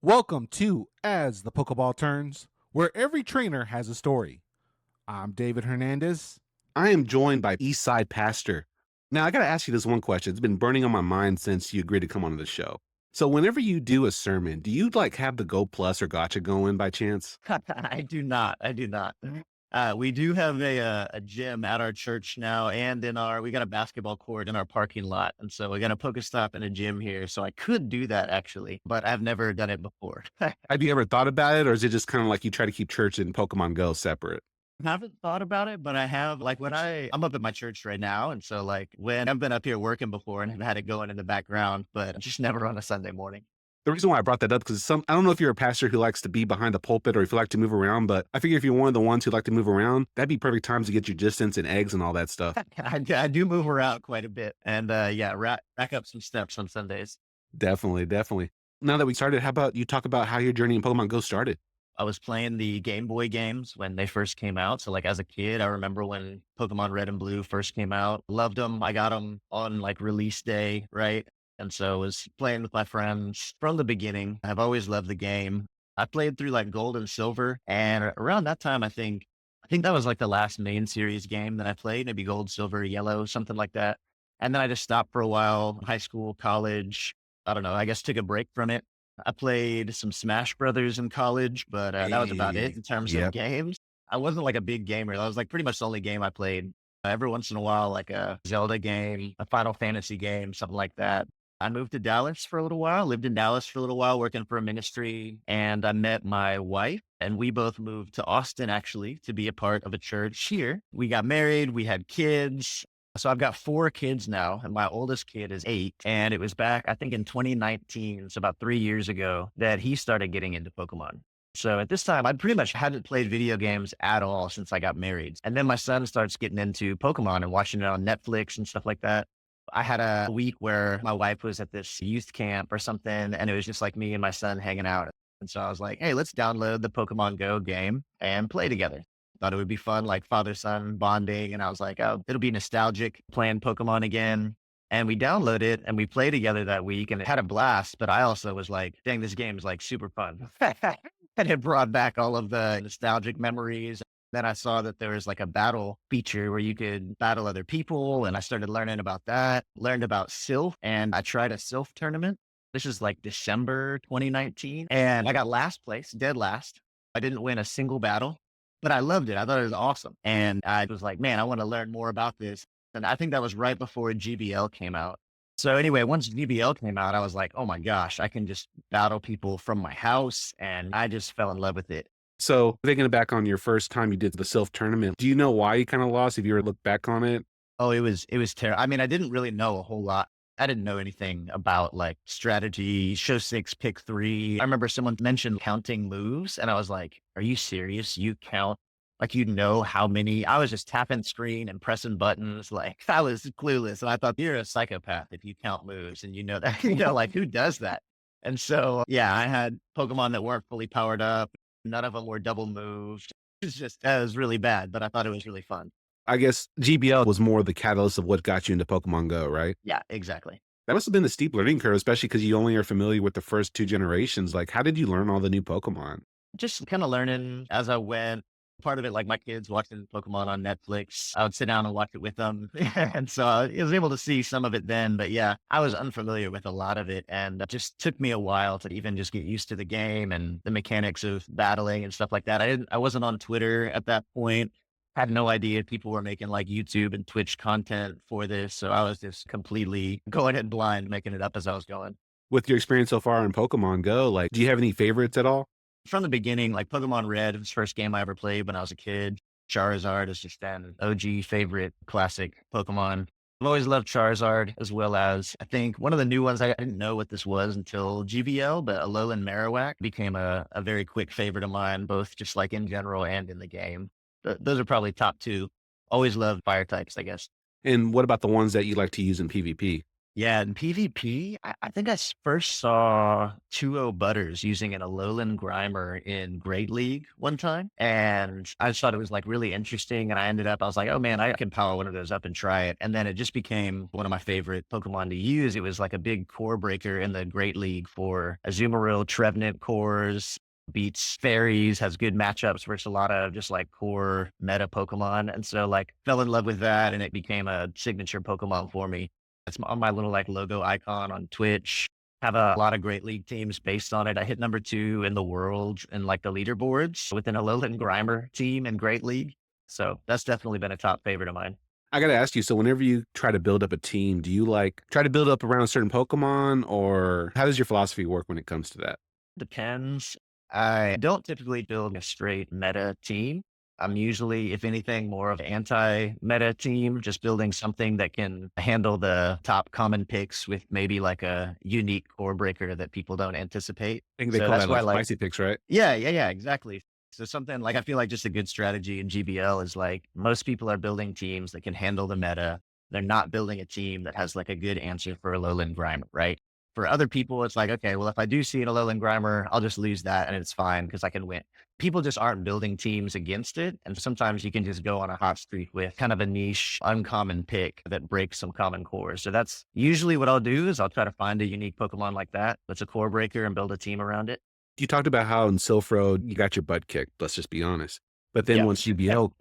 Welcome to As The Pokéball Turns, where every trainer has a story. I'm David Hernandez. I am joined by EastSidePastor. Now, I got to ask you this one question. It's been burning on my mind since you agreed to come on the show. So, whenever you do a sermon, do you like have the Go Plus or Gotcha going by chance? I do not. I do not. We do have a gym at our church now, and we got a basketball court in our parking lot, and so we got a Pokestop and a gym here. So I could do that actually, but I've never done it before. Have you ever thought about it, or is it just kind of like you try to keep church and Pokemon Go separate? Haven't thought about it, but I have like when I'm up at my church right now, and so like when I've been up here working before and have had it going in the background, but just never on a Sunday morning. The reason why I brought that up because I don't know if you're a pastor who likes to be behind the pulpit or if you like to move around, but I figure if you're one of the ones who like to move around, that'd be perfect times to get your distance and eggs and all that stuff. I do move around quite a bit, and yeah, rack up some steps on Sundays. Definitely, definitely. Now that we started, how about you talk about how your journey in Pokemon Go started? I was playing the Game Boy games when they first came out. So like as a kid, I remember when Pokemon Red and Blue first came out. Loved them. I got them on like release day, right? And so I was playing with my friends from the beginning. I've always loved the game. I played through like Gold and Silver, and around that time, I think that was like the last main series game that I played. Maybe Gold, Silver, Yellow, something like that. And then I just stopped for a while, high school, college. I don't know. I guess took a break from it. I played some Smash Brothers in college, but that was about it Hey, in terms of yep. games. I wasn't like a big gamer. That was like pretty much the only game I played. Every once in a while, like a Zelda game, a Final Fantasy game, something like that. I moved to Dallas for a little while, lived in Dallas for a little while, working for a ministry, and I met my wife, and we both moved to Austin actually to be a part of a church here. We got married, we had kids. So I've got 4 kids now, and my oldest kid is 8. And it was back, I think in 2019, so about 3 years ago, that he started getting into Pokemon. So at this time, I pretty much hadn't played video games at all since I got married. And then my son starts getting into Pokemon and watching it on Netflix and stuff like that. I had a week where my wife was at this youth camp or something, and it was just like me and my son hanging out. And so I was like, hey, let's download the Pokemon Go game and play together. Thought it would be fun, like father-son bonding, and I was like, "Oh, it'll be nostalgic playing Pokemon again." And we downloaded it and we played together that week and it had a blast, but I also was like, "Dang, this game is like super fun." And it brought back all of the nostalgic memories. Then I saw that there was like a battle feature where you could battle other people, and I started learning about that, learned about Sylph, and I tried a Sylph tournament. This is like December 2019, and I got last place, dead last. I didn't win a single battle, but I loved it. I thought it was awesome. And I was like, man, I want to learn more about this. And I think that was right before GBL came out. So anyway, once GBL came out, I was like, oh my gosh, I can just battle people from my house. And I just fell in love with it. So, thinking back on your first time you did the self tournament, do you know why you kind of lost? If you ever look back on it? Oh, it was terrible. I mean, I didn't really know a whole lot. I didn't know anything about like strategy, show 6, pick 3. I remember someone mentioned counting moves, and I was like, "Are you serious? You count like you know how many?" I was just tapping screen and pressing buttons, like I was clueless. And I thought you're a psychopath if you count moves and you know that. Like who does that? And so, yeah, I had Pokemon that weren't fully powered up. None of them were double moved. It was really bad, but I thought it was really fun. I guess GBL was more the catalyst of what got you into Pokemon Go, right? Yeah, exactly. That must have been a steep learning curve, especially because you only are familiar with the first 2 generations. Like, how did you learn all the new Pokemon? Just kind of learning as I went. Part of it, like my kids watching Pokemon on Netflix, I would sit down and watch it with them. And so I was able to see some of it then. But yeah, I was unfamiliar with a lot of it. And it just took me a while to even just get used to the game and the mechanics of battling and stuff like that. I wasn't on Twitter at that point. Had no idea people were making like YouTube and Twitch content for this. So I was just completely going in blind, making it up as I was going. With your experience so far in Pokemon Go, like, do you have any favorites at all? From the beginning, like Pokemon Red was the first game I ever played when I was a kid. Charizard is just an OG favorite classic Pokemon. I've always loved Charizard, as well as I think one of the new ones, I didn't know what this was until GBL, but Alolan Marowak became a very quick favorite of mine, both just like in general and in the game. Those are probably top 2. Always loved fire types, I guess. And what about the ones that you like to use in PvP? Yeah, in PvP, I think first saw 2 Butters using an Alolan Grimer in Great League one time, and I just thought it was, like, really interesting, and I was like, "Oh, man, I can power one of those up and try it," and then it just became one of my favorite Pokemon to use. It was like a big core breaker in the Great League for Azumarill, Trevenant cores, beats fairies, has good matchups versus a lot of just, like, core meta Pokemon, and so, like, fell in love with that, and it became a signature Pokemon for me. It's on my little like logo icon on Twitch. Have a lot of great league teams based on it. I hit number 2 in the world in like the leaderboards within a Alolan Grimer team in Great League. So that's definitely been a top favorite of mine. I gotta ask you, so whenever you try to build up a team, do you like try to build up around a certain Pokemon, or how does your philosophy work when it comes to that? Depends. I don't typically build a straight meta team. I'm usually, if anything, more of an anti-meta team, just building something that can handle the top common picks with maybe like a unique core breaker that people don't anticipate. I think they So call that's that why like like spicy picks, right? yeah, exactly. So something like I feel like just a good strategy in GBL is like most people are building teams that can handle the meta. They're not building a team that has like a good answer for a Alolan Grimer, right? For other people, it's like, okay, well, if I do see an Alolan Grimer, I'll just lose that and it's fine because I can win. People just aren't building teams against it. And sometimes you can just go on a hot streak with kind of a niche, uncommon pick that breaks some common cores. So that's usually what I'll do is I'll try to find a unique Pokemon like that that's a core breaker and build a team around it. You talked about how in Silph Road you got your butt kicked, let's just be honest. But then Yeah. once GBL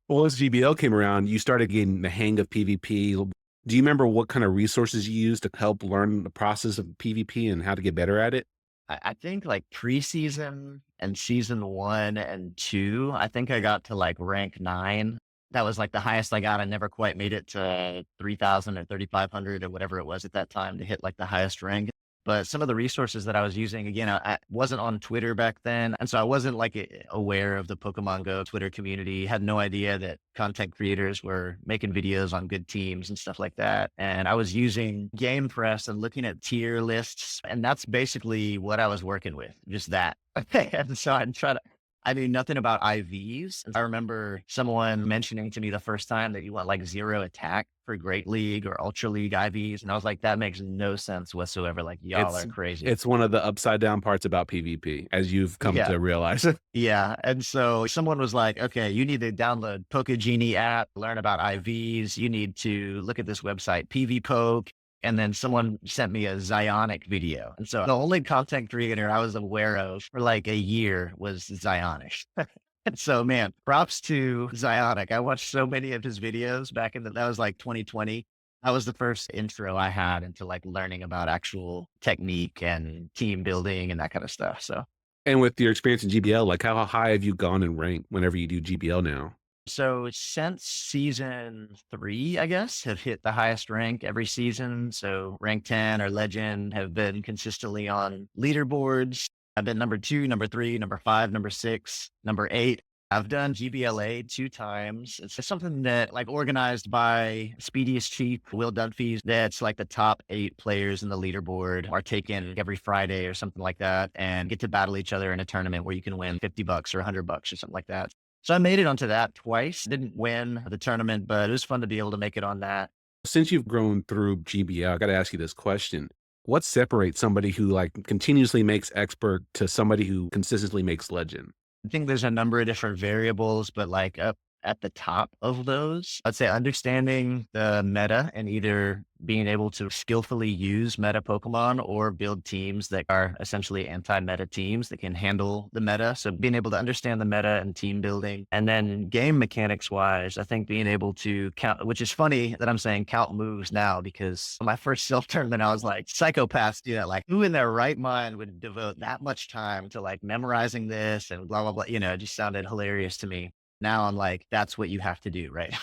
once GBL came around, you started getting the hang of PvP. Do you remember what kind of resources you used to help learn the process of PvP and how to get better at it? I think like preseason and season 1 and 2, I think I got to like rank 9. That was like the highest I got. I never quite made it to 3,000 or 3,500 or whatever it was at that time to hit like the highest rank. But some of the resources that I was using, again, I wasn't on Twitter back then. And so I wasn't like aware of the Pokemon Go Twitter community, had no idea that content creators were making videos on good teams and stuff like that. And I was using Game Press and looking at tier lists. And that's basically what I was working with, just that. And so I'd try to, I knew nothing about IVs. I remember someone mentioning to me the first time that you want like 0 attack for Great League or Ultra League IVs. And I was like, that makes no sense whatsoever. Like, y'all It's are crazy. it's one of the upside down parts about PvP, as you've come Yeah. to realize. Yeah. And so someone was like, okay, you need to download PokeGenie app, learn about IVs. You need to look at this website, PvPoke. And then someone sent me a Zionic video. And so the only content creator I was aware of for like a year was Zionic. And so, man, props to Zionic. I watched so many of his videos back in that was like 2020. That was the first intro I had into like learning about actual technique and team building and that kind of stuff. So And with your experience in GBL, like how high have you gone in rank whenever you do GBL now? So since season 3, I guess, have hit the highest rank every season. So rank 10 or legend have been consistently on leaderboards. I've been number 2, number 3, number 5, number 6, number 8. I've done GBLA 2 times. It's just something that like organized by Speediest Chief, Will Dunphy. That's like the top 8 players in the leaderboard are taken every Friday or something like that and get to battle each other in a tournament where you can win $50 or $100 or something like that. So I made it onto that twice. Didn't win the tournament, but it was fun to be able to make it on that. Since you've grown through GBL, I got to ask you this question. What separates somebody who like continuously makes expert to somebody who consistently makes legend? I think there's a number of different variables, but like up at the top of those, I'd say understanding the meta and either being able to skillfully use meta Pokemon or build teams that are essentially anti-meta teams that can handle the meta. So being able to understand the meta and team building. And then game mechanics wise, I think being able to count, which is funny that I'm saying count moves now because my first self tournament, I was like, psychopaths do that. Like who in their right mind would devote that much time to like memorizing this and blah, blah, blah. You know, it just sounded hilarious to me. Now I'm like, that's what you have to do, right?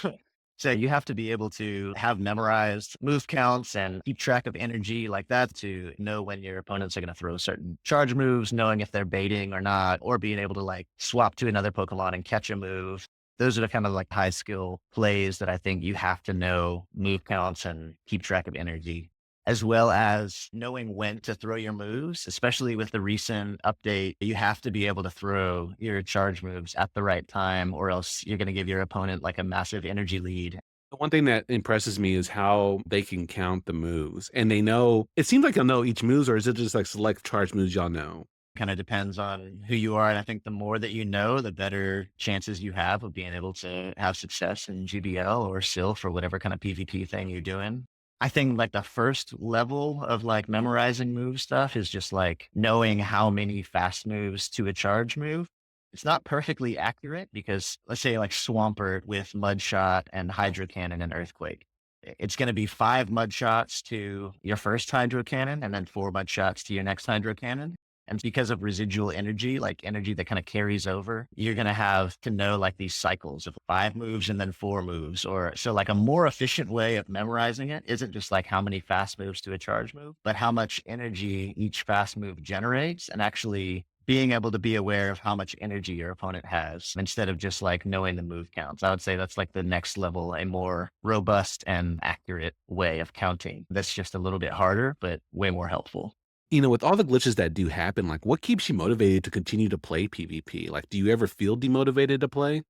So you have to be able to have memorized move counts and keep track of energy like that to know when your opponents are going to throw certain charge moves, knowing if they're baiting or not, or being able to like swap to another Pokemon and catch a move. Those are the kind of like high skill plays that I think you have to know move counts and keep track of energy, as well as knowing when to throw your moves, especially with the recent update. You have to be able to throw your charge moves at the right time, or else you're going to give your opponent like a massive energy lead. One thing that impresses me is how they can count the moves, and they know it seems like they'll know each moves, or is it just like select charge moves y'all know? Kind of depends on who you are. And I think the more that you know, the better chances you have of being able to have success in GBL or Sylph or whatever kind of PvP thing you're doing. I think like the first level of like memorizing move stuff is just like knowing how many fast moves to a charge move. It's not perfectly accurate because let's say like Swampert with Mud Shot and Hydro Cannon and Earthquake. It's going to be 5 mud shots to your first hydro cannon and then 4 mud shots to your next hydro cannon. And because of residual energy, like energy that kind of carries over, you're going to have to know like these cycles of 5 moves and then 4 moves. Or so, like a more efficient way of memorizing it isn't just like how many fast moves to a charge move, but how much energy each fast move generates and actually being able to be aware of how much energy your opponent has instead of just like knowing the move counts. I would say that's like the next level, a more robust and accurate way of counting. That's just a little bit harder, but way more helpful. With all the glitches that do happen, like what keeps you motivated to continue to play PvP? Like, do you ever feel demotivated to play?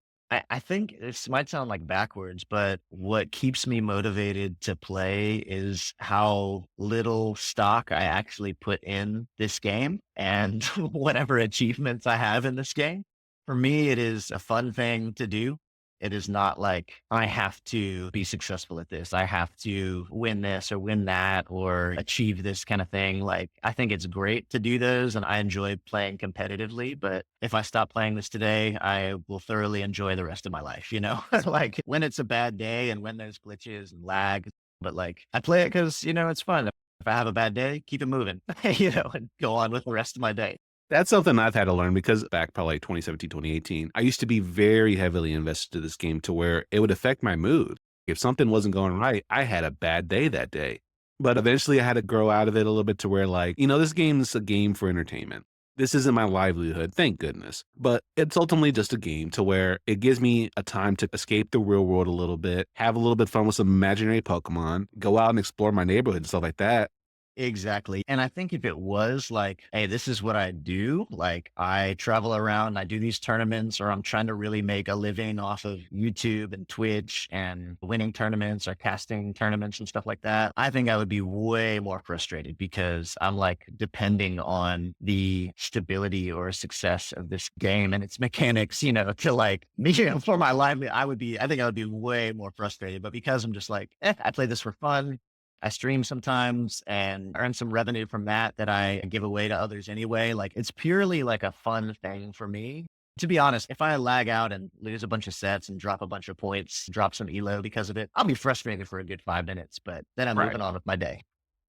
I think this might sound like backwards, but what keeps me motivated to play is how little stock I actually put in this game and whatever achievements I have in this game. For me, it is a fun thing to do. It is not like I have to be successful at this. I have to win this or win that or achieve this kind of thing. Like, I think it's great to do those and I enjoy playing competitively. But if I stop playing this today, I will thoroughly enjoy the rest of my life, you know? Like when it's a bad day and when there's glitches and lag. But like, I play it because, it's fun. If I have a bad day, keep it moving, and go on with the rest of my day. That's something I've had to learn because back probably like 2017, 2018, I used to be very heavily invested in this game to where it would affect my mood. If something wasn't going right, I had a bad day that day. But eventually I had to grow out of it a little bit to where like, this game's a game for entertainment. This isn't my livelihood, thank goodness. But it's ultimately just a game to where it gives me a time to escape the real world a little bit, have a little bit of fun with some imaginary Pokemon, go out and explore my neighborhood and stuff like that. Exactly. And I think if it was like, hey, this is what I do, like I travel around, I do these tournaments, or I'm trying to really make a living off of YouTube and Twitch and winning tournaments or casting tournaments and stuff like that, I think I would be way more frustrated because I'm like depending on the stability or success of this game and its mechanics, to like me for my livelihood. I think I would be way more frustrated. But because I'm just like, I play this for fun. I stream sometimes and earn some revenue from that I give away to others anyway. Like it's purely like a fun thing for me. To be honest, if I lag out and lose a bunch of sets and drop a bunch of points, drop some elo because of it, I'll be frustrated for a good 5 minutes, but then I'm Right. moving on with my day.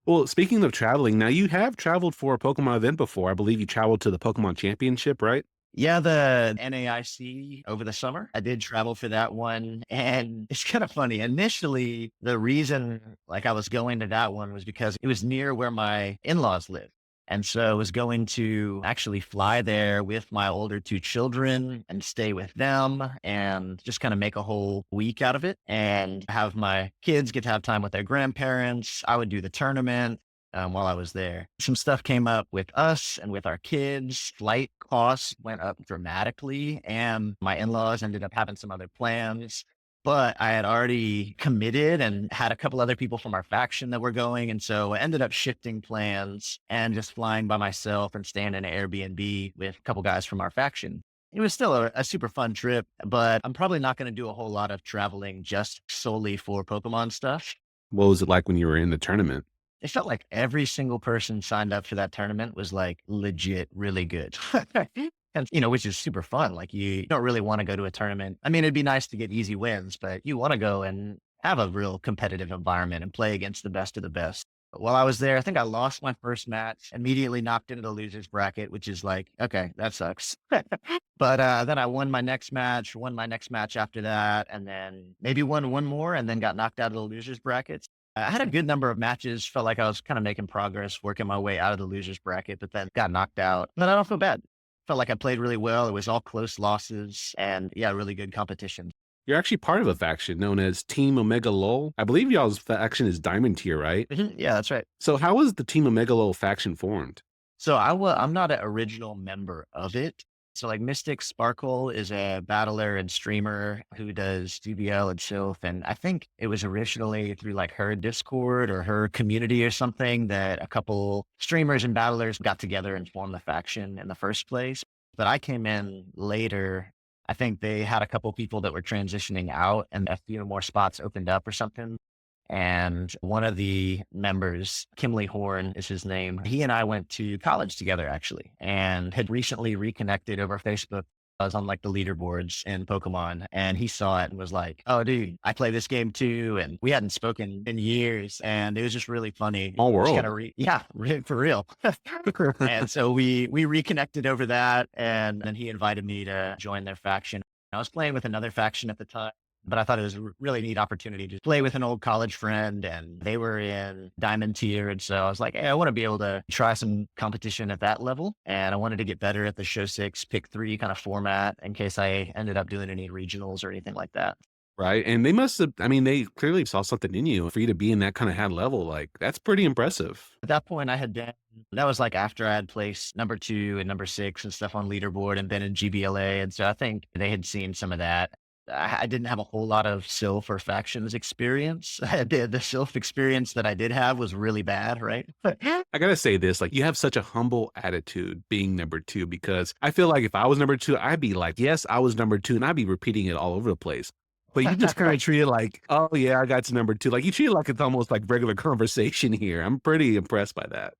Well, speaking of traveling, now you have traveled for a Pokemon event before. I believe you traveled to the Pokemon Championship, right? Yeah, the NAIC over the summer, I did travel for that one. And it's kind of funny. Initially, the reason like I was going to that one was because it was near where my in-laws live. And so I was going to actually fly there with my older 2 children and stay with them and just kind of make a whole week out of it and have my kids get to have time with their grandparents. I would do the tournament while I was there. Some stuff came up with us and with our kids. Flight costs went up dramatically, and my in laws ended up having some other plans. But I had already committed and had a couple other people from our faction that were going. And so I ended up shifting plans and just flying by myself and staying in an Airbnb with a couple guys from our faction. It was still a super fun trip, but I'm probably not going to do a whole lot of traveling just solely for Pokemon stuff. What was it like when you were in the tournament? It felt like every single person signed up for that tournament was like legit really good. And, which is super fun. Like you don't really want to go to a tournament. I mean, it'd be nice to get easy wins, but you want to go and have a real competitive environment and play against the best of the best. But while I was there, I think I lost my first match, immediately knocked into the losers bracket, which is like, okay, that sucks. But then I won my next match after that, and then maybe won one more and then got knocked out of the losers brackets. I had a good number of matches, felt like I was kind of making progress, working my way out of the losers bracket, but then got knocked out. But I don't feel bad. Felt like I played really well. It was all close losses and yeah, really good competition. You're actually part of a faction known as Team Omega Lol. I believe y'all's faction is Diamond Tier, right? Yeah, that's right. So how was the Team Omega Lol faction formed? So I'm not an original member of it. So like Mystic Sparkle is a battler and streamer who does GBL and Sylph. And I think it was originally through like her Discord or her community or something that a couple streamers and battlers got together and formed the faction in the first place. But I came in later. I think they had a couple people that were transitioning out and a few more spots opened up or something. And one of the members, Kimley Horn is his name, he and I went to college together actually, and had recently reconnected over Facebook. I was on like the leaderboards in Pokemon and he saw it and was like, "Oh, dude, I play this game too." And we hadn't spoken in years and it was just really funny. All Just world. kind of, yeah, for real. And so we reconnected over that. And then he invited me to join their faction. I was playing with another faction at the time, but I thought it was a really neat opportunity to play with an old college friend and they were in diamond tier. And so I was like, hey, I want to be able to try some competition at that level. And I wanted to get better at the show 6, pick 3 kind of format in case I ended up doing any regionals or anything like that. Right. And they must have, I mean, they clearly saw something in you for you to be in that kind of high level. Like, that's pretty impressive. At that point, I had been, that was like after I had placed number 2 and number 6 and stuff on leaderboard and been in GBLA. And so I think they had seen some of that. I didn't have a whole lot of Sylph or factions experience. The Sylph experience that I did have was really bad, right? I gotta say this, like you have such a humble attitude being number 2, because I feel like if I was number 2, I'd be like, yes, I was number 2, and I'd be repeating it all over the place. But you just kind of treat it like, oh yeah, I got to number 2. Like you treat it like it's almost like regular conversation here. I'm pretty impressed by that.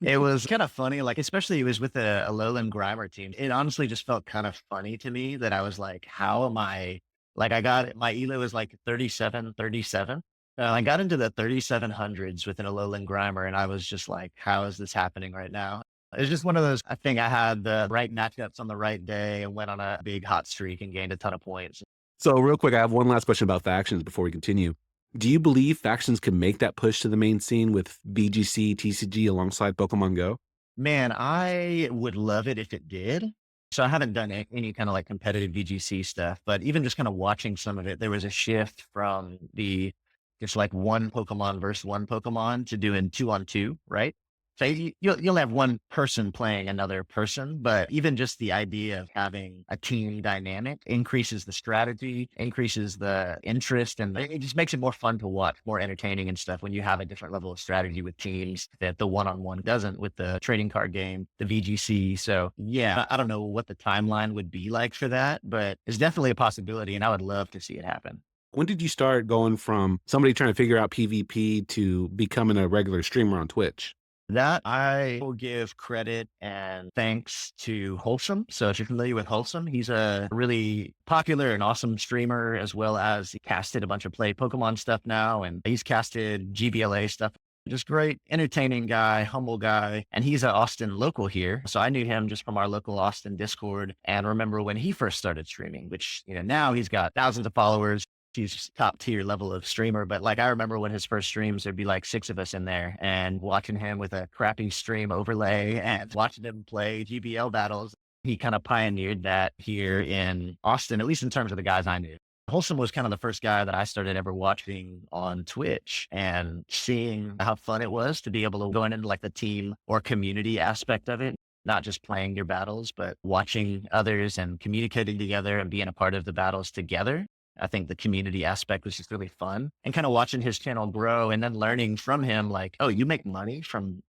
It was kind of funny, like, especially it was with a Lowland Grimer team. It honestly just felt kind of funny to me that I was like, how am I, like, I got, my ELO was like 37, 37. I got into the 3700s within a Lowland Grimer and I was just like, how is this happening right now? It was just one of those, I think I had the right matchups on the right day and went on a big hot streak and gained a ton of points. So real quick, I have one last question about factions before we continue. Do you believe factions can make that push to the main scene with VGC, TCG alongside Pokemon Go? Man, I would love it if it did. So I haven't done any kind of like competitive VGC stuff, but even just kind of watching some of it, there was a shift from the just like one Pokemon versus one Pokemon to doing 2-on-2, right? So you'll have one person playing another person, but even just the idea of having a team dynamic increases the strategy, increases the interest, and it just makes it more fun to watch, more entertaining and stuff when you have a different level of strategy with teams that the one-on-one doesn't with the trading card game, the VGC. So yeah, I don't know what the timeline would be like for that, but it's definitely a possibility and I would love to see it happen. When did you start going from somebody trying to figure out PvP to becoming a regular streamer on Twitch? That I will give credit and thanks to Wholesome. So if you're familiar with Wholesome, he's a really popular and awesome streamer, as well as he casted a bunch of play Pokemon stuff now, and he's casted GBLA stuff. Just great, entertaining guy, humble guy. And he's an Austin local here. So I knew him just from our local Austin Discord and remember when he first started streaming, which, now he's got thousands of followers. He's top tier level of streamer, but like I remember when his first streams, there'd be like 6 of us in there and watching him with a crappy stream overlay and watching him play GBL battles. He kind of pioneered that here in Austin, at least in terms of the guys I knew. Wholesome was kind of the first guy that I started ever watching on Twitch and seeing how fun it was to be able to go into like the team or community aspect of it. Not just playing your battles, but watching others and communicating together and being a part of the battles together. I think the community aspect was just really fun and kind of watching his channel grow and then learning from him, like, oh, you make money from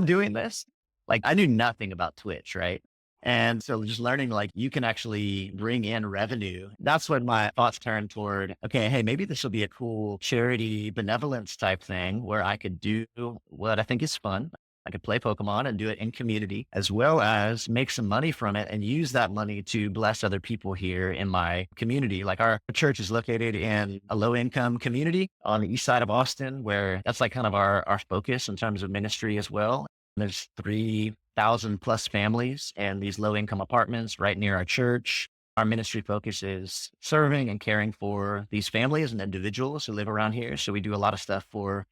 doing this. Like I knew nothing about Twitch. Right. And so just learning, like you can actually bring in revenue. That's when my thoughts turned toward, okay, hey, maybe this will be a cool charity benevolence type thing where I could do what I think is fun. I could play Pokemon and do it in community, as well as make some money from it and use that money to bless other people here in my community. Like our church is located in a low income community on the east side of Austin, where that's like kind of our focus in terms of ministry as well. There's 3,000 plus families in these low income apartments right near our church. Our ministry focus is serving and caring for these families and individuals who live around here. So we do a lot of stuff for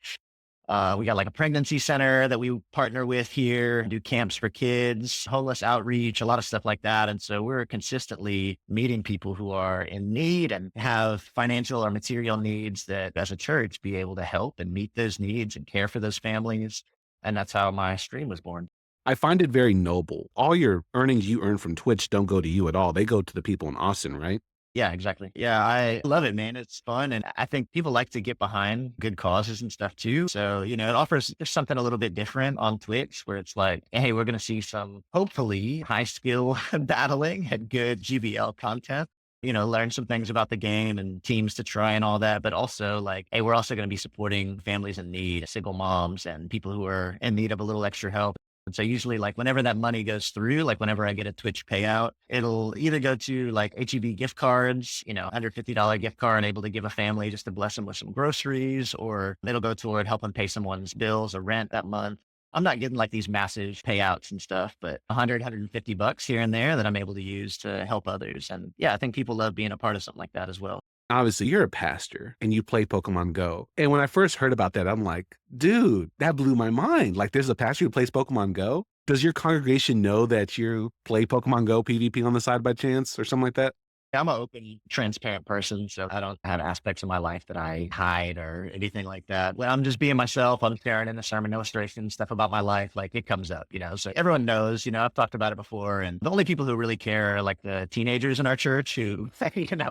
we got like a pregnancy center that we partner with here, do camps for kids, homeless outreach, a lot of stuff like that. And so we're consistently meeting people who are in need and have financial or material needs that as a church be able to help and meet those needs and care for those families. And that's how my stream was born. I find it very noble. All your earnings you earn from Twitch don't go to you at all. They go to the people in Austin, right? Yeah, exactly. Yeah, I love it, man. It's fun. And I think people like to get behind good causes and stuff too. So, it offers just something a little bit different on Twitch where it's like, hey, we're going to see some hopefully high skill battling and good GBL content. Learn some things about the game and teams to try and all that. But also, like, hey, we're also going to be supporting families in need, single moms, and people who are in need of a little extra help. And so usually like whenever that money goes through, like whenever I get a Twitch payout, it'll either go to like HEB gift cards, $150 gift card able to give a family just to bless them with some groceries, or it'll go toward helping pay someone's bills or rent that month. I'm not getting like these massive payouts and stuff, but 100, $150 here and there that I'm able to use to help others. And yeah, I think people love being a part of something like that as well. Obviously, you're a pastor and you play Pokemon Go. And when I first heard about that, I'm like, dude, that blew my mind. Like, there's a pastor who plays Pokemon Go. Does your congregation know that you play Pokemon Go PvP on the side by chance or something like that? I'm an open, transparent person, so I don't have aspects of my life that I hide or anything like that. When I'm just being myself, I'm sharing in the sermon illustration stuff about my life, like it comes up, so everyone knows, I've talked about it before. And the only people who really care are like the teenagers in our church who,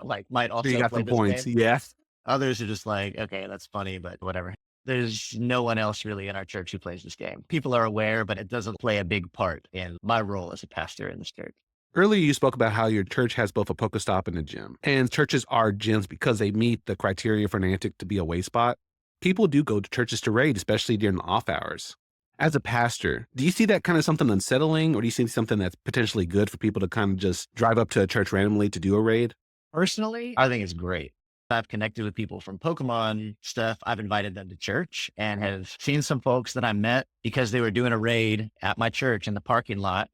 like might also You got play some this points. game. Yes. Others are just like, okay, that's funny, but whatever. There's no one else really in our church who plays this game. People are aware, but it doesn't play a big part in my role as a pastor in this church. Earlier, you spoke about how your church has both a Pokestop and a gym. And churches are gyms because they meet the criteria for Niantic to be a way spot. People do go to churches to raid, especially during the off hours. As a pastor, do you see that kind of something unsettling, or do you see something that's potentially good for people to kind of just drive up to a church randomly to do a raid? Personally, I think it's great. I've connected with people from Pokemon stuff. I've invited them to church and have seen some folks that I met because they were doing a raid at my church in the parking lot.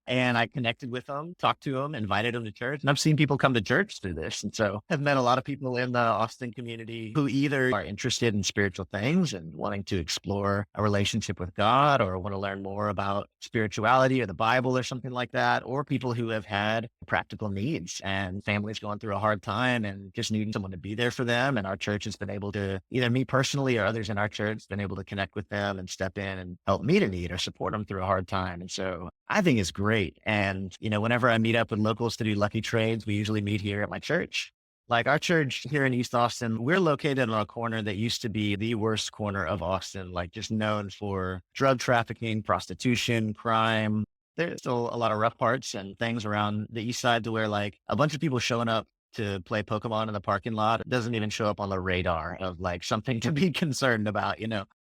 And I connected with them, talked to them, invited them to church. And I've seen people come to church through this. And so I've met a lot of people in the Austin community who either are interested in spiritual things and wanting to explore a relationship with God, or want to learn more about spirituality or the Bible or something like that, or people who have had practical needs and families going through a hard time and just needing someone to be there for them. And our church has been able to, either me personally or others in our church, been able to connect with them and step in and help meet a need or support them through a hard time. And so I think it's great. And, whenever I meet up with locals to do lucky trades, we usually meet here at my church. Like our church here in East Austin, we're located on a corner that used to be the worst corner of Austin, like just known for drug trafficking, prostitution, crime. There's still a lot of rough parts and things around the east side to where like a bunch of people showing up to play Pokemon in the parking lot doesn't even show up on the radar of like something to be concerned about.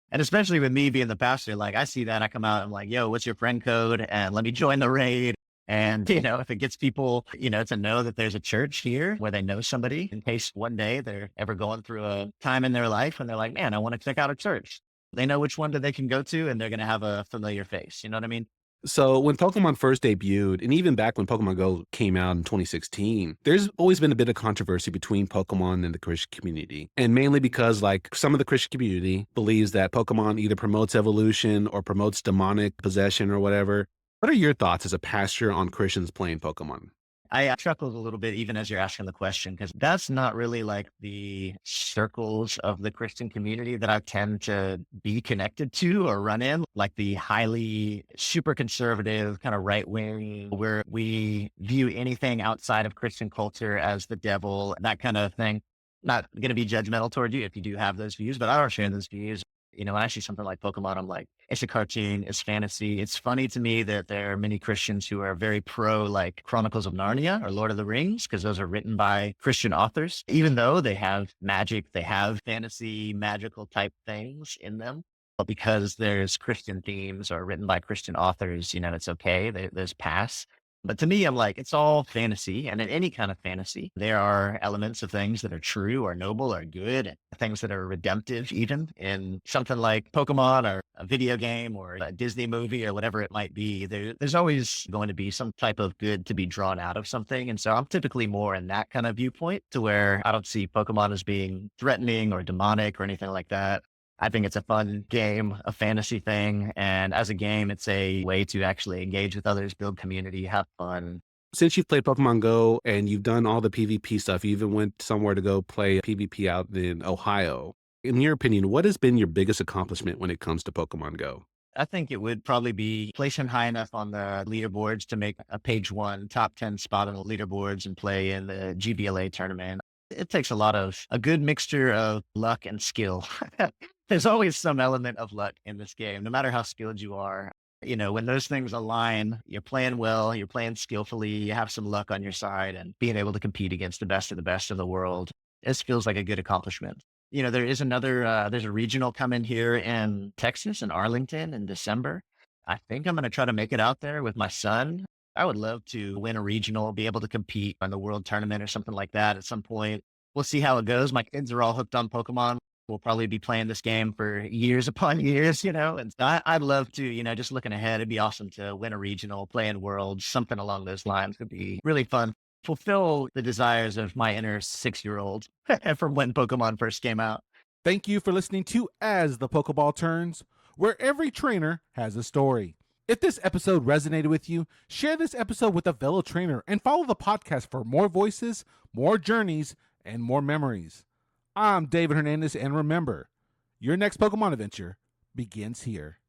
And especially with me being the pastor, like I see that, I come out, I'm like, yo, what's your friend code? And let me join the raid. And, if it gets people, to know that there's a church here where they know somebody in case one day they're ever going through a time in their life when they're like, man, I want to check out a church. They know which one that they can go to and they're going to have a familiar face. You know what I mean? So when Pokemon first debuted, and even back when Pokemon Go came out in 2016, there's always been a bit of controversy between Pokemon and the Christian community. And mainly because like some of the Christian community believes that Pokemon either promotes evolution or promotes demonic possession or whatever. What are your thoughts as a pastor on Christians playing Pokemon? I chuckled a little bit even as you're asking the question, because that's not really like the circles of the Christian community that I tend to be connected to or run in, like the highly super conservative kind of right wing, where we view anything outside of Christian culture as the devil, that kind of thing. Not going to be judgmental toward you if you do have those views, but I don't share those views. When I see something like Pokemon, I'm like, it's a cartoon, it's fantasy. It's funny to me that there are many Christians who are very pro like Chronicles of Narnia or Lord of the Rings, because those are written by Christian authors, even though they have magic, they have fantasy, magical type things in them. But because there's Christian themes or written by Christian authors, it's okay. There's pass. But to me, I'm like, it's all fantasy. And in any kind of fantasy, there are elements of things that are true or noble or good, and things that are redemptive, even in something like Pokemon or a video game or a Disney movie or whatever it might be. There's always going to be some type of good to be drawn out of something. And so I'm typically more in that kind of viewpoint, to where I don't see Pokemon as being threatening or demonic or anything like that. I think it's a fun game, a fantasy thing. And as a game, it's a way to actually engage with others, build community, have fun. Since you've played Pokemon Go and you've done all the PvP stuff, you even went somewhere to go play PvP out in Ohio. In your opinion, what has been your biggest accomplishment when it comes to Pokemon Go? I think it would probably be place him high enough on the leaderboards to make a page one, top 10 spot on the leaderboards and play in the GBLA tournament. It takes a good mixture of luck and skill. There's always some element of luck in this game, no matter how skilled you are. When those things align, you're playing well, you're playing skillfully, you have some luck on your side, and being able to compete against the best of the world, this feels like a good accomplishment. There's a regional coming here in Texas, in Arlington in December. I think I'm going to try to make it out there with my son. I would love to win a regional, be able to compete on the world tournament or something like that at some point. We'll see how it goes. My kids are all hooked on Pokemon. We'll probably be playing this game for years upon years, and I'd love to, just looking ahead, it'd be awesome to win a regional, play in worlds, something along those lines would be really fun. Fulfill the desires of my inner 6-year-old from when Pokemon first came out. Thank you for listening to As the Pokeball Turns, where every trainer has a story. If this episode resonated with you, share this episode with a fellow trainer and follow the podcast for more voices, more journeys, and more memories. I'm David Hernandez, and remember, your next Pokemon adventure begins here.